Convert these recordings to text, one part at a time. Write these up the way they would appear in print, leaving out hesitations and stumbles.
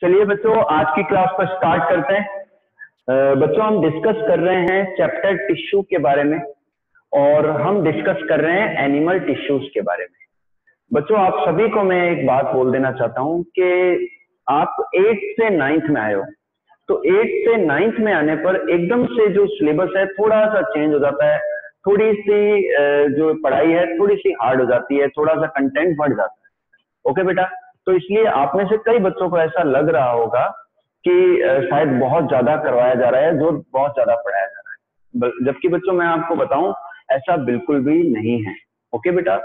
चलिए बच्चों, आज की क्लास पर स्टार्ट करते हैं। बच्चों, हम डिस्कस कर रहे हैं चैप्टर टिश्यू के बारे में और हम डिस्कस कर रहे हैं एनिमल टिश्यूज के बारे में। बच्चों, आप सभी को मैं एक बात बोल देना चाहता हूं कि आप 8th से 9th में आए हो, तो 8th से 9th में आने पर एकदम से जो सिलेबस है थोड़ा सा चेंज हो जाता है, थोड़ी सी जो पढ़ाई है थोड़ी सी हार्ड हो जाती है, थोड़ा सा कंटेंट बढ़ जाता है। ओके बेटा, तो इसलिए आप में से कई बच्चों को ऐसा लग रहा होगा कि शायद बहुत ज्यादा करवाया जा रहा है, जो बहुत ज्यादा पढ़ाया जा रहा है, जबकि बच्चों मैं आपको बताऊं ऐसा बिल्कुल भी नहीं है। ओके बेटा,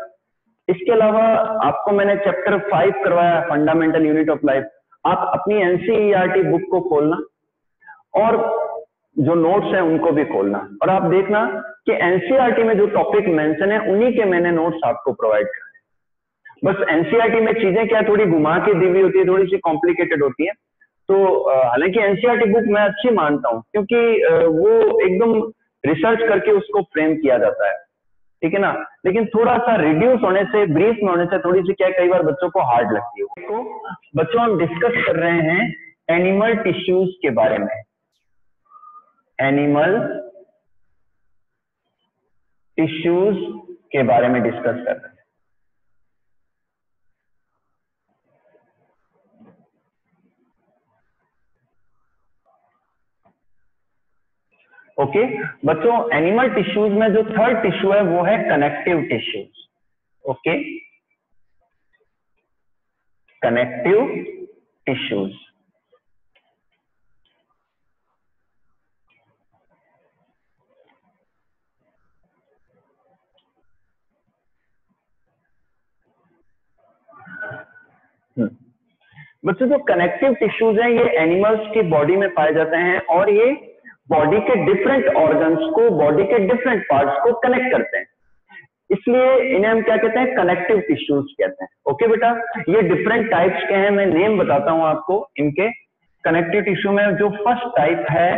इसके अलावा आपको मैंने चैप्टर 5 करवाया, फंडामेंटल यूनिट ऑफ लाइफ। आप अपनी एनसीईआरटी बुक को खोलना और जो नोट्स हैं उनको भी खोलना, और आप देखना कि एनसीईआरटी में जो टॉपिक मेंशन है उन्हीं के मैंने नोट्स आपको प्रोवाइड कराए। बस एनसीईआरटी में चीजें क्या थोड़ी घुमा के दी हुई होती है, थोड़ी सी कॉम्प्लिकेटेड होती है। तो हालांकि एनसीईआरटी बुक मैं अच्छी मानता हूँ, क्योंकि वो एकदम रिसर्च करके उसको फ्रेम किया जाता है, ठीक है ना। लेकिन थोड़ा सा रिड्यूस होने से, ब्रीफ में होने से थोड़ी सी क्या कई बार बच्चों को हार्ड लगती है। तो बच्चों, हम डिस्कस कर रहे हैं एनिमल टिश्यूज के बारे में। एनिमल टिश्यूज के बारे में डिस्कस कर रहे हैं। ओके बच्चों, एनिमल टिश्यूज में जो थर्ड टिश्यू है वो है connective tissues. Okay, connective tissues. बच्चों, जो कनेक्टिव टिश्यूज हैं ये एनिमल्स की बॉडी में पाए जाते हैं और ये बॉडी के डिफरेंट ऑर्गन्स को, बॉडी के डिफरेंट पार्ट्स को कनेक्ट करते हैं, इसलिए इन्हें हम क्या कहते हैं, कनेक्टिव टिश्यूज कहते हैं। ओके बेटा, ये डिफरेंट टाइप्स के हैं, मैं नेम बताता हूं आपको इनके। कनेक्टिव टिश्यू में जो फर्स्ट टाइप है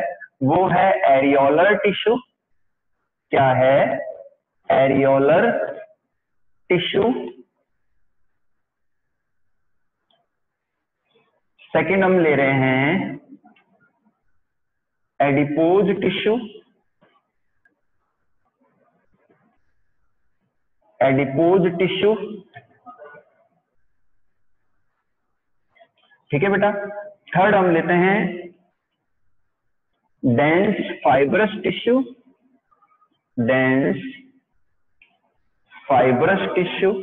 वो है एरियोलर टिश्यू। क्या है? Areolar tissue. सेकंड हम ले रहे हैं एडिपोज टिश्यू। एडिपोज टिश्यू, ठीक है बेटा। थर्ड हम लेते हैं dense fibrous tissue. Dense fibrous tissue.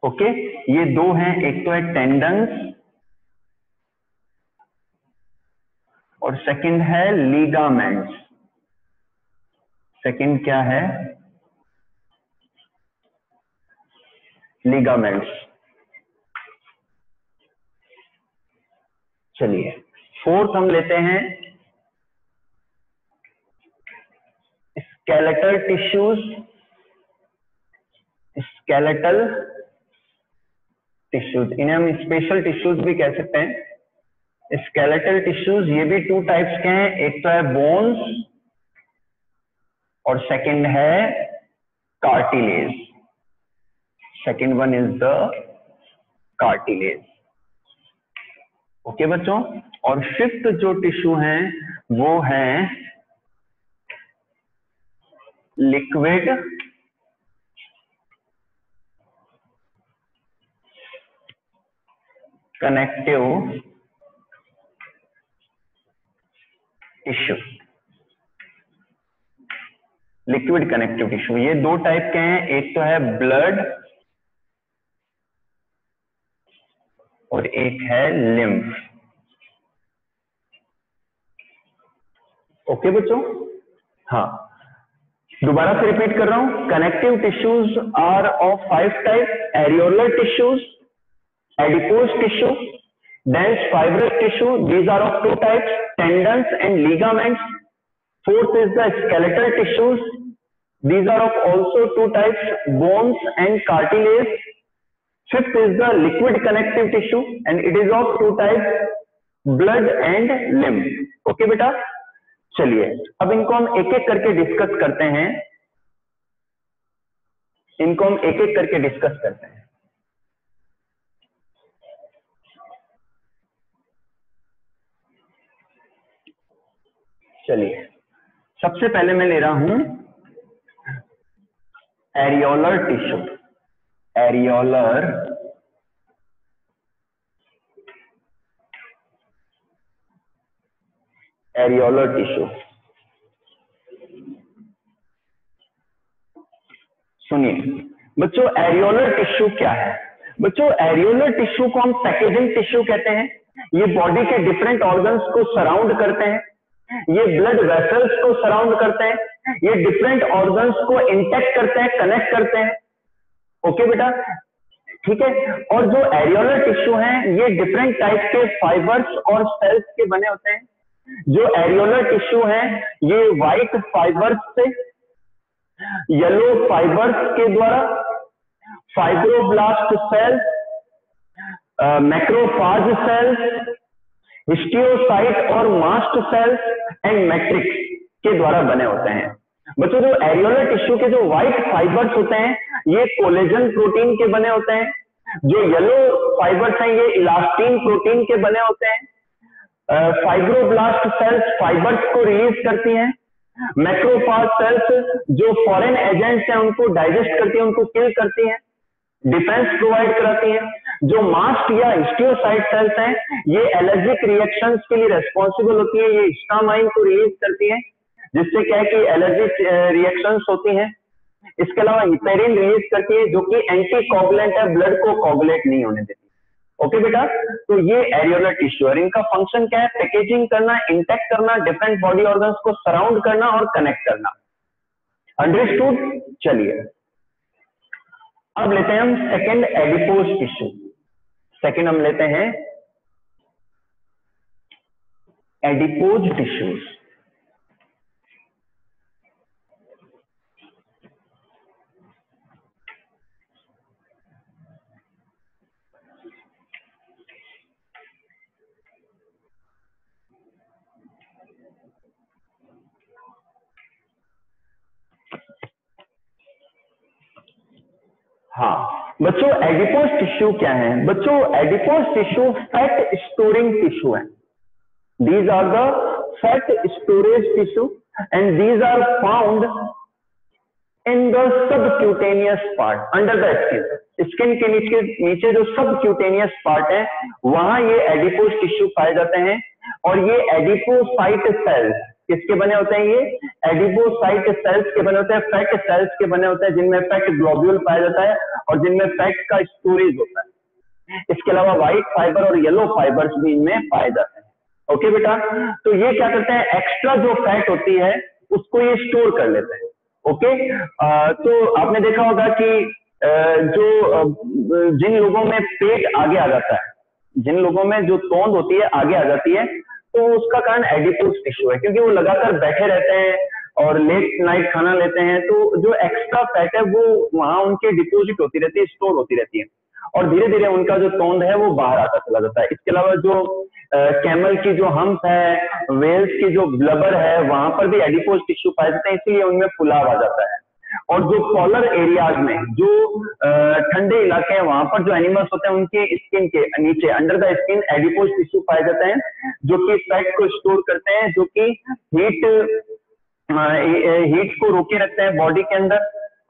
Okay, ये दो हैं, एक तो है टेंडन्स और सेकंड है लीगामेंट्स। सेकंड क्या है? लीगामेंट्स। चलिए, फोर्थ हम लेते हैं स्केलेटल टिश्यूज। स्केलेटल टिश्यूज, इन्हें हम स्पेशल टिश्यूज भी कह सकते हैं। स्केलेटल टिश्यूज ये भी टू टाइप्स के हैं, एक तो है बोन्स और सेकंड है cartilage. Second one is the cartilage. Okay बच्चों, और फिफ्थ जो टिश्यू है वो है liquid connective tissue. Liquid connective tissue ये दो टाइप के हैं, एक तो है ब्लड और एक है लिम्फ। ओके बच्चों, हाँ, दोबारा से रिपीट कर रहा हूं। Connective tissues are of 5 type: areolar tissues, adipose tissue, dense fibrous tissue, these are of 2 types: tendons and ligaments. Fourth is the skeletal tissues, these are of also 2 types: bones and cartilage. Fifth is the liquid connective tissue and it is of 2 types: blood and lymph. Okay बेटा, चलिए अब इनको हम एक एक करके discuss करते हैं। इनको हम एक एक करके डिस्कस करते हैं। चलिए, सबसे पहले मैं ले रहा हूं एरियोलर टिश्यू। एरियोलर टिश्यू, सुनिए बच्चों, एरियोलर टिश्यू क्या है? बच्चों, एरियोलर टिश्यू को हम पैकेजिंग टिश्यू कहते हैं। ये बॉडी के डिफरेंट ऑर्गन्स को सराउंड करते हैं, ये ब्लड वेसल्स को सराउंड करते हैं, ये डिफरेंट ऑर्गन्स को इंटैक्ट करते हैं, कनेक्ट करते हैं। ओके बेटा, ठीक है। और जो एरियोलर टिश्यू हैं, ये डिफरेंट टाइप के फाइबर्स और सेल्स के बने होते हैं। जो एरियोलर टिश्यू हैं, ये व्हाइट फाइबर्स से, येलो फाइबर्स के द्वारा, फाइब्रोब्लास्ट सेल्स, मैक्रोफाज सेल्स, हिस्टियोसाइट और मास्ट सेल्स एंड मैट्रिक्स के द्वारा बने होते हैं। बच्चों, जो एरियोलर टिश्यू के जो व्हाइट फाइबर्स होते हैं, ये कोलेजन प्रोटीन के बने होते हैं। जो येलो फाइबर्स हैं, ये इलास्टिन प्रोटीन के बने होते हैं। फाइब्रोब्लास्ट सेल्स फाइबर्स को रिलीज करती हैं। मैक्रोफाज सेल्स जो फॉरेन एजेंट्स हैं उनको डाइजेस्ट करती हैं, उनको किल करती हैं, डिफेंस प्रोवाइड कराती हैं। जो मास्ट या हिस्टियोसाइट सेल्स हैं, ये एलर्जिक रिएक्शंस के लिए रेस्पॉन्सिबल होती है। ये हिस्टामाइन को रिलीज करती है, जिससे क्या है कि एलर्जिक रिएक्शंस होती हैं। इसके अलावा हिपेरिन रिलीज करती है, जो कि एंटी कोगुलेंट है, ब्लड को कोगुलेट नहीं होने देती। ओके बेटा, तो ये एरियोलर टिश्यू और इनका फंक्शन क्या है? पैकेजिंग करना, इंटैक्ट करना, डिफरेंट बॉडी ऑर्गन्स को सराउंड करना और कनेक्ट करना। अंडरस्टूड? चलिए, अब लेते हैं हम सेकंड एडिपोज टिश्यू। सेकंड हम लेते हैं एडिपोज टिश्यूज। हाँ बच्चों, एडिपोज टिश्यू क्या है? बच्चों, adipose tissue fat storing tissue है। These are the fat storage tissue and these are found in the subcutaneous part under the skin. Skin के नीचे जो सबक्यूटेनियस पार्ट है, वहां ये एडिपोज टिश्यू पाए जाते हैं। और ये एडिपोसाइट सेल्स किसके बने होते हैं? ये एडिपोसाइट सेल्स के बने होते हैं, फैट सेल्स के बने होते हैं, जिनमें फैट ग्लोब्यूल पाया जाता है और जिनमें फैट का स्टोरेज होता है। इसके अलावा व्हाइट फाइबर और येलो फाइबर्स भी इनमें पाए जाते हैं। ओके बेटा, तो ये क्या करते हैं? एक्स्ट्रा जो फैट होती है उसको ये स्टोर कर लेते हैं। ओके, तो आपने देखा होगा कि जिन लोगों में पेट आगे आ जाता है, जिन लोगों में जो तोंद होती है आगे आ जाती है, तो उसका कारण एडिपोज टिश्यू है, क्योंकि वो लगातार बैठे रहते हैं और लेट नाइट खाना लेते हैं, तो जो एक्स्ट्रा फैट है वो वहां उनके डिपोजिट होती रहती है, स्टोर होती रहती है और धीरे धीरे उनका जो तोंद है वो बाहर आता चला जाता है। इसके अलावा जो कैमल की जो हम्प है, वेल्स की जो ब्लबर है, वहां पर भी एडिपोज टिश्यू पाए जाते हैं, इसीलिए उनमें फुलाव आ जाता है। और जो पोलर एरियाज में, जो ठंडे इलाके हैं, वहां पर जो एनिमल्स होते हैं उनके स्किन के नीचे under the skin adipose tissue पाए जाते हैं, जो कि फैट को स्टोर करते हैं, जो कि हीट को रोके रखते हैं बॉडी के अंदर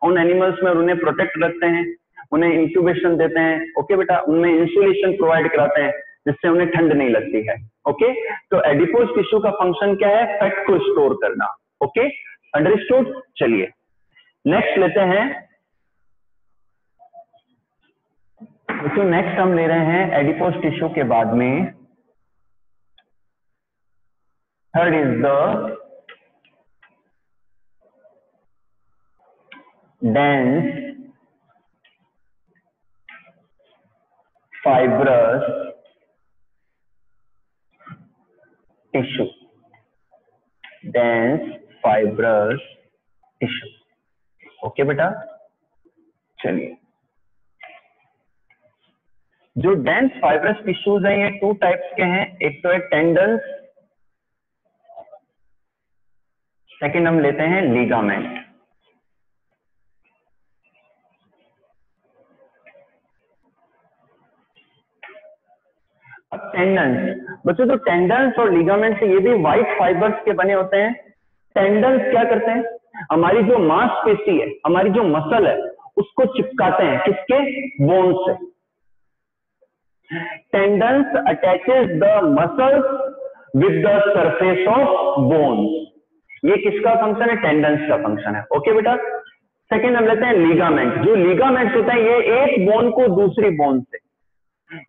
उन एनिमल्स में, और उन्हें प्रोटेक्ट रखते हैं, उन्हें इंक्यूबेशन देते हैं। ओके बेटा, उनमें इंसुलेशन प्रोवाइड कराते हैं, जिससे उन्हें ठंड नहीं लगती है। ओके, तो एडिपोज टिश्यू का फंक्शन क्या है? फैट को स्टोर करना। Okay, understood? चलिए नेक्स्ट लेते हैं। तो नेक्स्ट हम ले रहे हैं एडिपोज टिश्यू के बाद में third is the dense fibrous tissue. Dense fibrous tissue. Okay बेटा, चलिए, जो डेंस फाइब्रस टिश्यूज हैं ये टू टाइप्स के हैं। एक तो है टेंडन्स, सेकंड हम लेते हैं लिगामेंट। टेंडन्स बच्चों, तो टेंडन्स और लिगामेंट से ये भी व्हाइट फाइबर्स के बने होते हैं। टेंडन्स क्या करते हैं, हमारी जो मांसपेशी है, हमारी जो मसल है, उसको चिपकाते हैं, किसके, बोन से। Tendons attaches the muscles with the surface of bones. ये किसका फंक्शन है, टेंडन्स का फंक्शन है। ओके बेटा। सेकेंड हम लेते हैं लिगामेंट। जो लिगामेंट्स होते हैं ये एक बोन को दूसरी बोन से,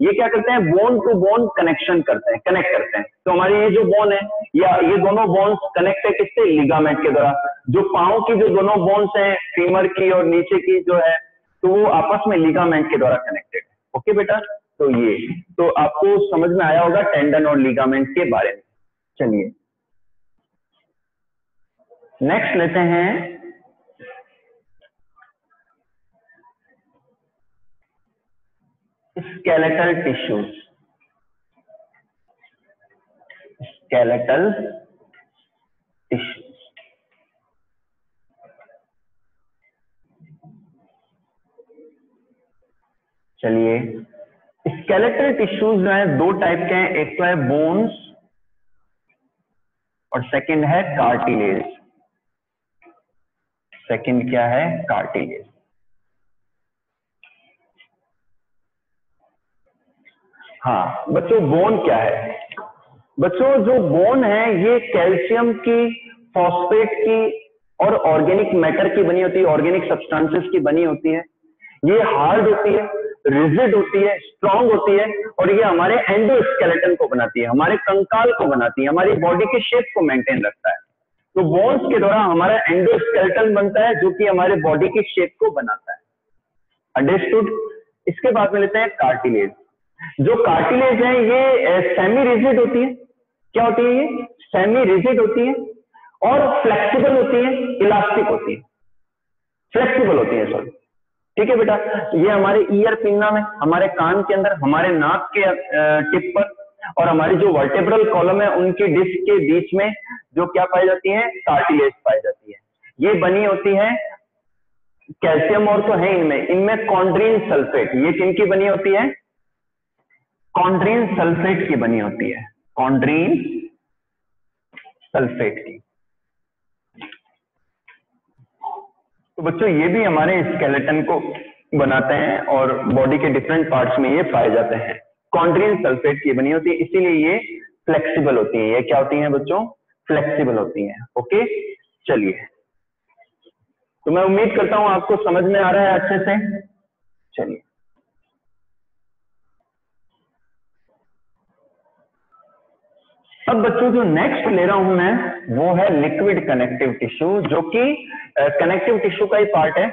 ये क्या करते हैं, बोन टू बोन कनेक्शन करते हैं, कनेक्ट करते हैं। तो हमारी ये जो बोन है, या ये दोनों बोन्स कनेक्ट है किससे, लिगामेंट के द्वारा। जो पांव की जो दोनों बोन्स हैं, फीमर की और नीचे की जो है, तो वो आपस में लिगामेंट के द्वारा कनेक्टेड है। ओके बेटा। तो ये तो आपको समझ में आया होगा टेंडन और लिगामेंट के बारे में। चलिए नेक्स्ट लेते हैं स्केलेटल टिश्यूज। स्केलेटल टिश्यूज, चलिए स्केलेटल टिश्यूज जो है दो टाइप के हैं, एक तो है बोन्स और सेकंड है कार्टिलेज। सेकंड क्या है, कार्टिलेज। हाँ बच्चों, बोन क्या है, बच्चों जो बोन है ये कैल्शियम की, फॉस्फेट की और ऑर्गेनिक मैटर की बनी होती है, ऑर्गेनिक सब्सटेंसेस की बनी होती है। ये हार्ड होती है, रिजिड होती है, स्ट्रांग होती है, और ये हमारे एंडोस्केलेटन को बनाती है, हमारे कंकाल को बनाती है, हमारी बॉडी के शेप को मेंटेन रखता है। तो बोन्स के द्वारा हमारा एंडोस्केलेटन बनता है, जो कि हमारे बॉडी की शेप को बनाता है। अंडरस्टूड। इसके बाद में लेते हैं कार्टिलेज। जो कार्टिलेज है ये सेमी रिजिड होती है। क्या होती है ये, सेमी रिजिड होती है और फ्लेक्सिबल होती है, इलास्टिक होती है, फ्लेक्सिबल होती है, सॉरी। ठीक है बेटा। ये हमारे ईयर पिन्ना में, हमारे कान के अंदर, हमारे नाक के टिप पर, और हमारी जो वर्टेब्रल कॉलम है उनकी डिस्क के बीच में जो क्या पाई जाती है, कार्टिलेज पाई जाती है। ये बनी होती है, कैल्शियम और तो है इनमें, इनमें कॉन्ड्रीन सल्फेट। ये किनकी बनी होती है, कॉन्ड्रीन सल्फेट की बनी होती है, कॉन्ड्रीन सल्फेट की। तो बच्चों ये भी हमारे स्केलेटन को बनाते हैं और बॉडी के डिफरेंट पार्ट्स में ये पाए जाते हैं। कॉन्ड्रीन सल्फेट की बनी होती है, इसीलिए ये फ्लेक्सिबल होती है। ये क्या होती है बच्चों, फ्लेक्सिबल होती है। ओके चलिए, तो मैं उम्मीद करता हूं आपको समझ में आ रहा है अच्छे से। चलिए अब बच्चों जो नेक्स्ट ले रहा हूं मैं वो है लिक्विड कनेक्टिव टिश्यू, जो कि कनेक्टिव टिश्यू का ही पार्ट है।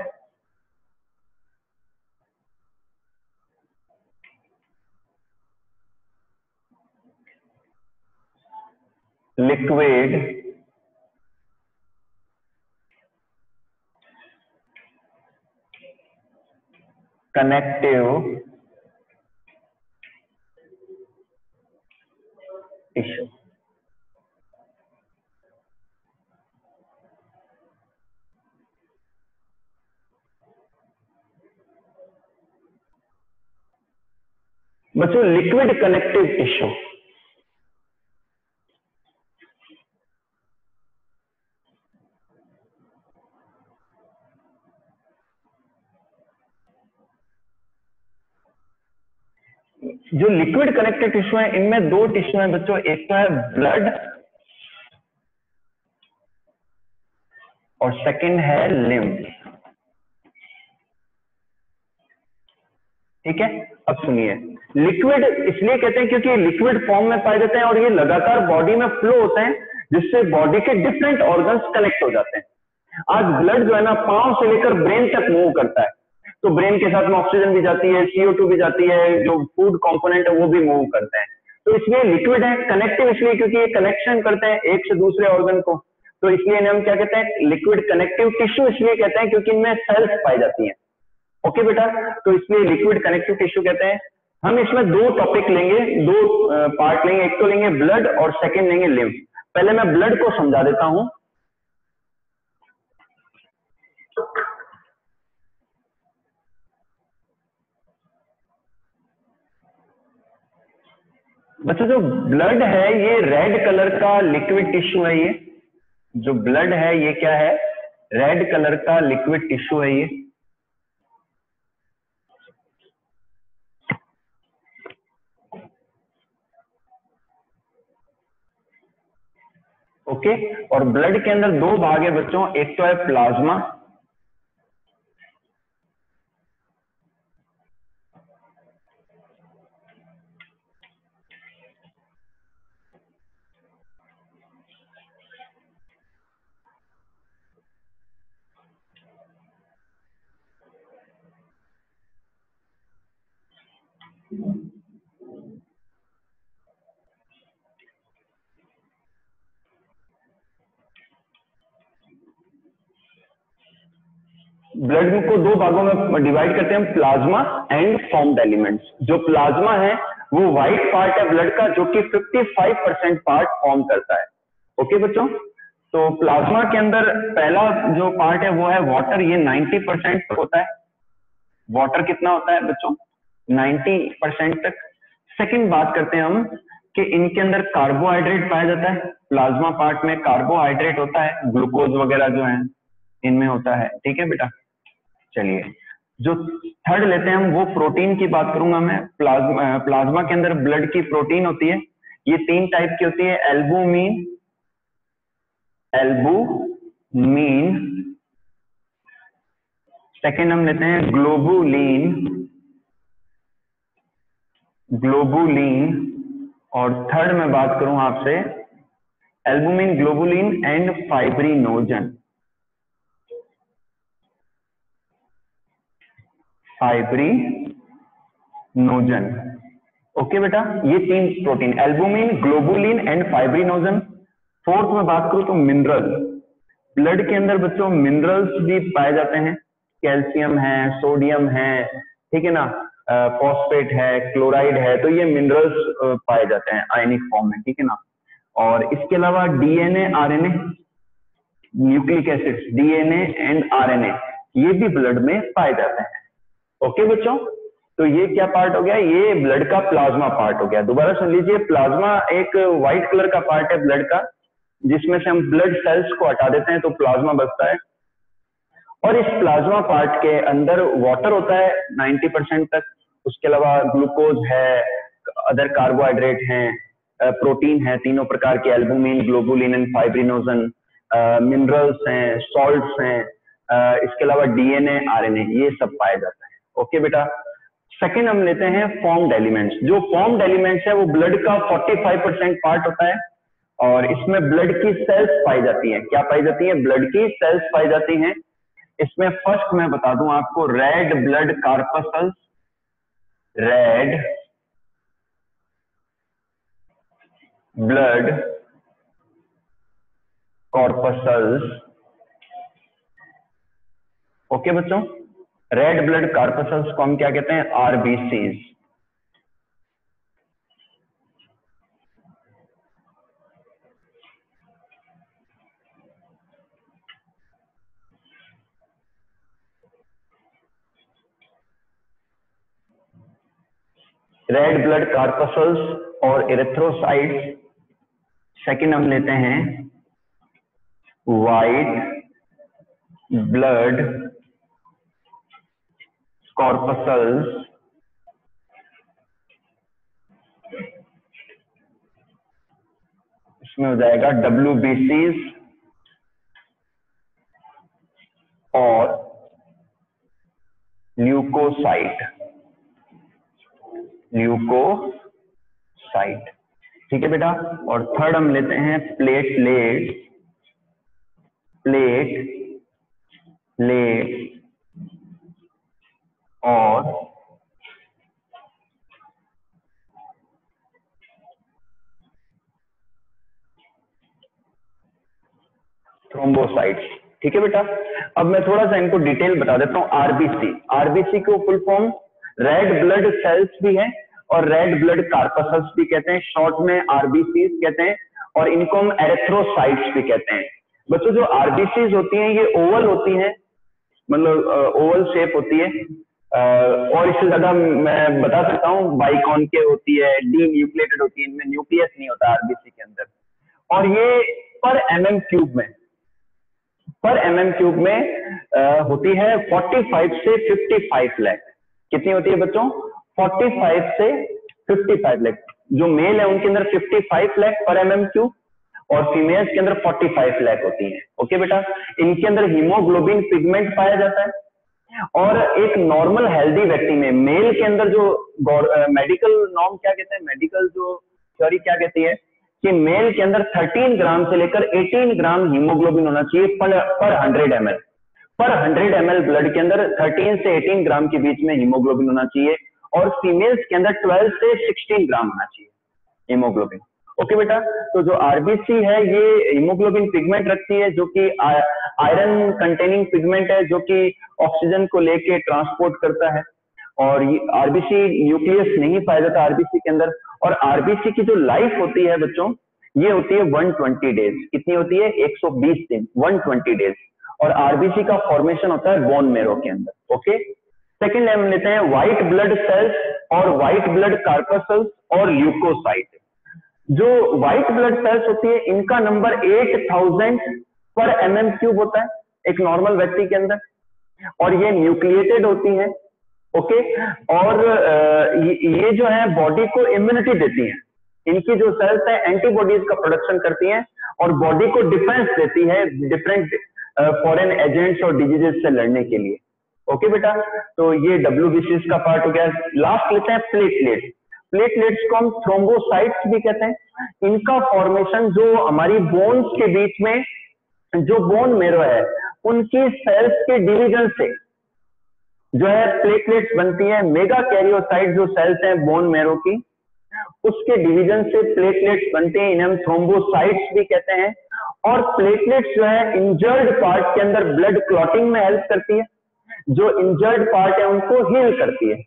Liquid connective tissue. बच्चों लिक्विड कनेक्टिव टिश्यू जो लिक्विड कनेक्टिव टिश्यू है, इनमें दो टिश्यू हैं बच्चों, एक तो है ब्लड और सेकंड है लिम्फ। ठीक है, अब सुनिए, लिक्विड इसलिए कहते हैं क्योंकि लिक्विड फॉर्म में पाए जाते हैं और ये लगातार बॉडी में फ्लो होते हैं, जिससे बॉडी के डिफरेंट ऑर्गन्स कनेक्ट हो जाते हैं। आज ब्लड जो है ना, पांव से लेकर ब्रेन तक मूव करता है, तो ब्रेन के साथ में ऑक्सीजन भी जाती है, CO2 भी जाती है, जो फूड कंपोनेंट है वो भी मूव करते हैं। तो इसलिए लिक्विड है, कनेक्टिव इसलिए क्योंकि ये कनेक्शन करते हैं एक से दूसरे ऑर्गन को, तो इसलिए इन्हें हम क्या कहते हैं, लिक्विड कनेक्टिव टिश्यू इसलिए कहते हैं क्योंकि इनमें सेल्स पाई जाती हैं। ओके बेटा, तो इसलिए लिक्विड कनेक्टिव टिश्यू कहते हैं। हम इसमें दो टॉपिक लेंगे, दो पार्ट लेंगे, एक तो लेंगे ब्लड और सेकंड लेंगे लिम्फ। पहले मैं ब्लड को समझा देता हूं। बच्चों जो ब्लड है ये रेड कलर का लिक्विड टिश्यू है। ये जो ब्लड है ये क्या है, रेड कलर का लिक्विड टिश्यू है ये। ओके, और ब्लड के अंदर दो भाग है बच्चों, एक तो है प्लाज्मा, ब्लड को दो भागों में डिवाइड करते हैं, प्लाज्मा एंड फॉर्म्ड एलिमेंट्स। जो प्लाज्मा है वो व्हाइट पार्ट है ब्लड का, जो कि 55% पार्ट फॉर्म करता है। ओके बच्चों, तो प्लाज्मा के अंदर पहला जो पार्ट है वो है वाटर, ये 90% होता है। वाटर कितना होता है बच्चों, 90% तक। सेकंड बात करते हैं हम कि इनके अंदर कार्बोहाइड्रेट पाया जाता है। प्लाज्मा पार्ट में कार्बोहाइड्रेट होता है, ग्लूकोज वगैरह जो है इनमें होता है। ठीक है बेटा, चलिए जो थर्ड लेते हैं हम वो प्रोटीन की बात करूंगा मैं। प्लाज्मा के अंदर ब्लड की प्रोटीन होती है, ये 3 टाइप की होती है, एल्बुमिन, सेकेंड हम लेते हैं ग्लोबुलिन, और थर्ड मैं बात करूं आपसे albumin, globulin and fibrinogen. Okay बेटा, ये 3 protein, albumin, globulin and fibrinogen. Fourth में बात करूं तो मिनरल, ब्लड के अंदर बच्चों मिनरल्स भी पाए जाते हैं, कैल्शियम है, सोडियम है, ठीक है ना, फॉस्फेट है, क्लोराइड है, तो ये मिनरल्स पाए जाते हैं आयनिक फॉर्म में। ठीक है ना, और इसके अलावा DNA, RNA, nucleic acids, DNA and RNA, ये भी ब्लड में पाए जाते हैं। ओके बच्चों, तो ये क्या पार्ट हो गया, ये ब्लड का प्लाज्मा पार्ट हो गया। दोबारा सुन लीजिए, प्लाज्मा एक व्हाइट कलर का पार्ट है ब्लड का, जिसमें से हम ब्लड सेल्स को हटा देते हैं तो प्लाज्मा बचता है। और इस प्लाज्मा पार्ट के अंदर वाटर होता है 90% तक, उसके अलावा ग्लूकोज है, अदर कार्बोहाइड्रेट हैं, प्रोटीन है तीनों प्रकार के, albumin, globulin and fibrinogen, minerals हैं, सॉल्ट्स हैं, इसके अलावा डीएनए, आरएनए, ये सब पाया जाता है। ओके बेटा, सेकेंड हम लेते हैं फॉर्म्ड एलिमेंट्स। जो फॉर्म्ड एलिमेंट्स है वो ब्लड का 45% पार्ट होता है, और इसमें ब्लड की सेल्स पाई जाती हैं। क्या पाई जाती है, ब्लड की सेल्स पाई जाती हैं। इसमें फर्स्ट मैं बता दूं आपको, red blood corpuscles, red blood corpuscles. Okay बच्चों, रेड ब्लड कार्पसल्स को हम क्या कहते हैं, आरबीसीज। रेड ब्लड कार्पसल्स और इरेथ्रोसाइट्स। सेकंड हम लेते हैं वाइट ब्लड कॉर्पसल्स, इसमें हो जाएगा WBCs और ल्यूकोसाइट। ठीक है बेटा, और थर्ड हम लेते हैं प्लेटलेट और थ्रोम्बोसाइट्स। ठीक है बेटा, अब मैं थोड़ा सा इनको डिटेल बता देता हूँ। आरबीसी को full form red blood cells भी है और रेड ब्लड कार्पसल्स भी कहते हैं, शॉर्ट में आरबीसी कहते हैं, और इनको हम एरिथ्रोसाइट्स भी कहते हैं। बच्चों जो आरबीसी होती हैं ये ओवल होती हैं, मतलब ओवल शेप होती है, और इससे ज्यादा मैं बता सकता हूँ, बाइकॉन्केव होती है, डी न्यूक्लिएटेड होती है, इनमें न्यूक्लियस नहीं होता आरबीसी के अंदर। और ये पर एमएम क्यूब में होती है 45 से 55 लाख। कितनी होती है बच्चों? 45 से 55 लाख। जो मेल है उनके अंदर 55 लाख पर एमएम क्यूब, और फीमेल्स के अंदर 45 लाख होती है। ओके बेटा, इनके अंदर हीमोग्लोबिन पिगमेंट पाया जाता है। और एक नॉर्मल हेल्दी व्यक्ति में मेल के अंदर जो मेडिकल नॉर्म क्या कहते हैं, मेडिकल जो थ्योरी क्या कहती है कि मेल के अंदर 13 ग्राम से लेकर 18 ग्राम हीमोग्लोबिन होना चाहिए पर 100 ml। पर 100 ml ब्लड के अंदर 13 से 18 ग्राम के बीच में हीमोग्लोबिन होना चाहिए, और फीमेल्स के अंदर 12 से 16 ग्राम होना चाहिए हीमोग्लोबिन। ओके बेटा, तो जो आरबीसी है ये हीमोग्लोबिन पिगमेंट रखती है, जो कि आयरन कंटेनिंग पिगमेंट है, जो कि ऑक्सीजन को लेके ट्रांसपोर्ट करता है। और ये आरबीसी न्यूक्लियस नहीं पाया जाता आरबीसी के अंदर। और आरबीसी की जो लाइफ होती है बच्चों, ये होती है 120 डेज। कितनी होती है? 120 दिन, 120 डेज। और आरबीसी का फॉर्मेशन होता है बोन मेरो के अंदर। ओके, सेकेंड हम लेते हैं व्हाइट ब्लड सेल्स और व्हाइट ब्लड कार्पसल्स और ल्यूकोसाइट। जो व्हाइट ब्लड सेल्स होती है इनका नंबर 8000 पर एमएम क्यूब होता है एक नॉर्मल व्यक्ति के अंदर, और ये न्यूक्लिएटेड होती है। ओके, और ये जो है बॉडी को इम्यूनिटी देती है। इनकी जो सेल्स है एंटीबॉडीज का प्रोडक्शन करती हैं और बॉडी को डिफेंस देती है डिफरेंट फॉरेन एजेंट्स और डिजीजेस से लड़ने के लिए। ओके बेटा, तो ये डब्ल्यूबीसीज का पार्ट हो गया। लास्ट लेते हैं प्लेटलेट्स। प्लेटलेट्स को हम थ्रोम्बोसाइट्स भी कहते हैं। इनका फॉर्मेशन जो हमारी बोन्स के बीच में जो बोन मेरो है उनकी सेल्स के डिवीजन से जो है प्लेटलेट्स बनती है। मेगा कैरियोसाइट जो सेल्स हैं बोन मेरो की, उसके डिवीजन से प्लेटलेट्स बनते हैं, इन्हें हम थ्रोम्बोसाइट्स भी कहते हैं। और प्लेटलेट्स जो है इंजर्ड पार्ट के अंदर ब्लड क्लॉटिंग में हेल्प करती है, जो इंजर्ड पार्ट है उनको हील करती है।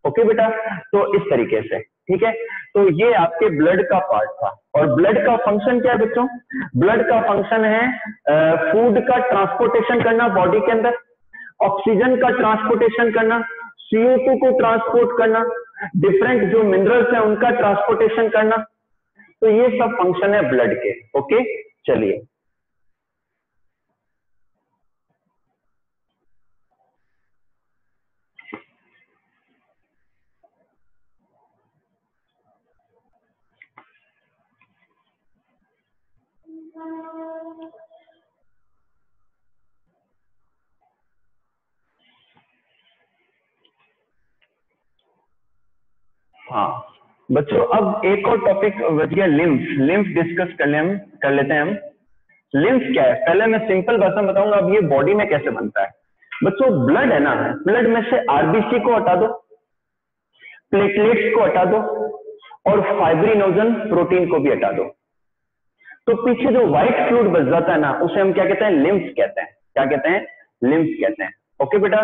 ओके बेटा, तो इस तरीके से, ठीक है। तो ये आपके ब्लड का पार्ट था। और ब्लड का फंक्शन क्या है बच्चों? ब्लड का फंक्शन है फूड का ट्रांसपोर्टेशन करना बॉडी के अंदर, ऑक्सीजन का ट्रांसपोर्टेशन करना, CO2 को ट्रांसपोर्ट करना, डिफरेंट जो मिनरल्स हैं उनका ट्रांसपोर्टेशन करना। तो ये सब फंक्शन है ब्लड के। ओके, चलिए हाँ बच्चों, अब एक और टॉपिक बच गया लिम्फ। लिम्फ डिस्कस कर लेते हैं हम। लिम्फ क्या है? पहले मैं सिंपल भाषा में बताऊंगा अब ये बॉडी में कैसे बनता है। बच्चों ब्लड है ना, ब्लड में से आरबीसी को हटा दो, प्लेटलेट्स को हटा दो, और फाइब्रिनोजन प्रोटीन को भी हटा दो, तो पीछे जो व्हाइट फ्लूइड बच जाता है ना, उसे हम क्या कहते हैं? लिम्फ कहते हैं। क्या कहते हैं? लिम्फ कहते हैं। ओके बेटा,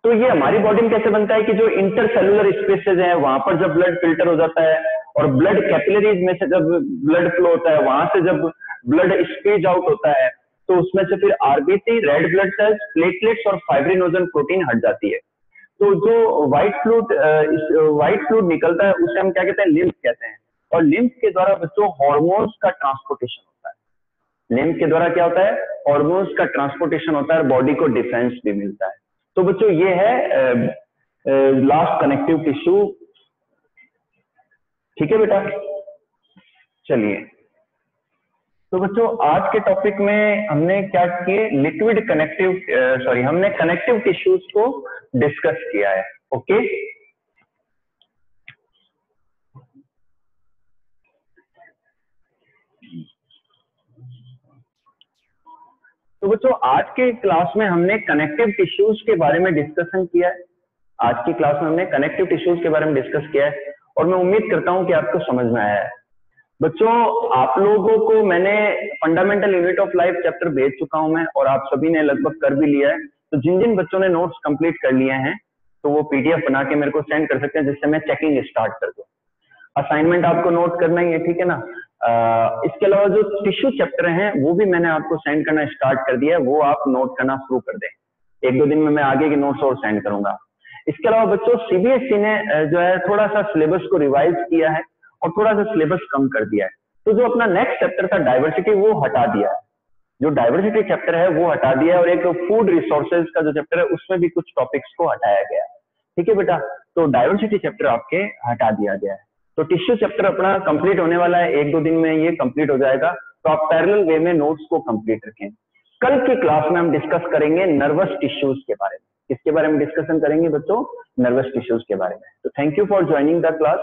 तो ये हमारी बॉडी में कैसे बनता है कि जो इंटरसेलुलर स्पेसेस हैं वहां पर जब ब्लड फिल्टर हो जाता है, और ब्लड कैपिलरीज में से जब ब्लड फ्लो होता है, वहां से जब ब्लड स्क्वीज आउट होता है, तो उसमें से फिर RBC, red blood cells, platelets और फाइब्रिनोजन प्रोटीन हट जाती है। तो जो व्हाइट फ्लूइड निकलता है उसे हम क्या कहते हैं? लिम्फ कहते हैं। और लिम्फ के द्वारा बच्चों हॉर्मोन्स का ट्रांसपोर्टेशन होता है। लिम्फ के द्वारा क्या होता है? हॉर्मोन्स का ट्रांसपोर्टेशन होता है और बॉडी को डिफेंस भी मिलता है। तो बच्चों ये है लास्ट कनेक्टिव टिश्यू। ठीक है बेटा, चलिए तो बच्चों आज के टॉपिक में हमने क्या किए? हमने कनेक्टिव टिश्यूज को डिस्कस किया है। ओके, तो बच्चों आज के क्लास में हमने कनेक्टिव टिश्यूज के बारे में डिस्कशन किया है। आज की क्लास में हमने कनेक्टिव टिश्यूज के बारे में डिस्कस किया है, और मैं उम्मीद करता हूं कि आपको समझ में आया है। बच्चों आप लोगों को मैंने fundamental unit of life chapter भेज चुका हूं मैं, और आप सभी ने लगभग कर भी लिया है। तो जिन जिन बच्चों ने नोट्स कंप्लीट कर लिए हैं तो वो PDF बना के मेरे को सेंड कर सकते हैं, जिससे मैं चेकिंग स्टार्ट कर दूं। असाइनमेंट आपको नोट करना ही है, ठीक है ना। इसके अलावा जो टिश्यू चैप्टर हैं वो भी मैंने आपको सेंड करना स्टार्ट कर दिया है, वो आप नोट करना शुरू कर दें। 1-2 दिन में मैं आगे के नोट्स और सेंड करूंगा। इसके अलावा बच्चों सीबीएसई ने जो है थोड़ा सा सिलेबस को रिवाइज किया है और थोड़ा सा सिलेबस कम कर दिया है। तो जो अपना नेक्स्ट चैप्टर था डाइवर्सिटी वो हटा दिया है, जो डाइवर्सिटी चैप्टर है वो हटा दिया है और एक फूड रिसोर्सेज का जो चैप्टर है उसमें भी कुछ टॉपिक्स को हटाया गया है। ठीक है बेटा, तो डाइवर्सिटी चैप्टर आपके हटा दिया गया है। तो टिश्यू चैप्टर अपना कंप्लीट होने वाला है, 1-2 दिन में ये कंप्लीट हो जाएगा। तो आप पैरेलल वे में नोट्स को कंप्लीट रखें। कल की क्लास में हम डिस्कस करेंगे नर्वस टिश्यूज के बारे में। किसके बारे में डिस्कशन करेंगे बच्चों? नर्वस टिश्यूज के बारे में। तो thank you for joining the class.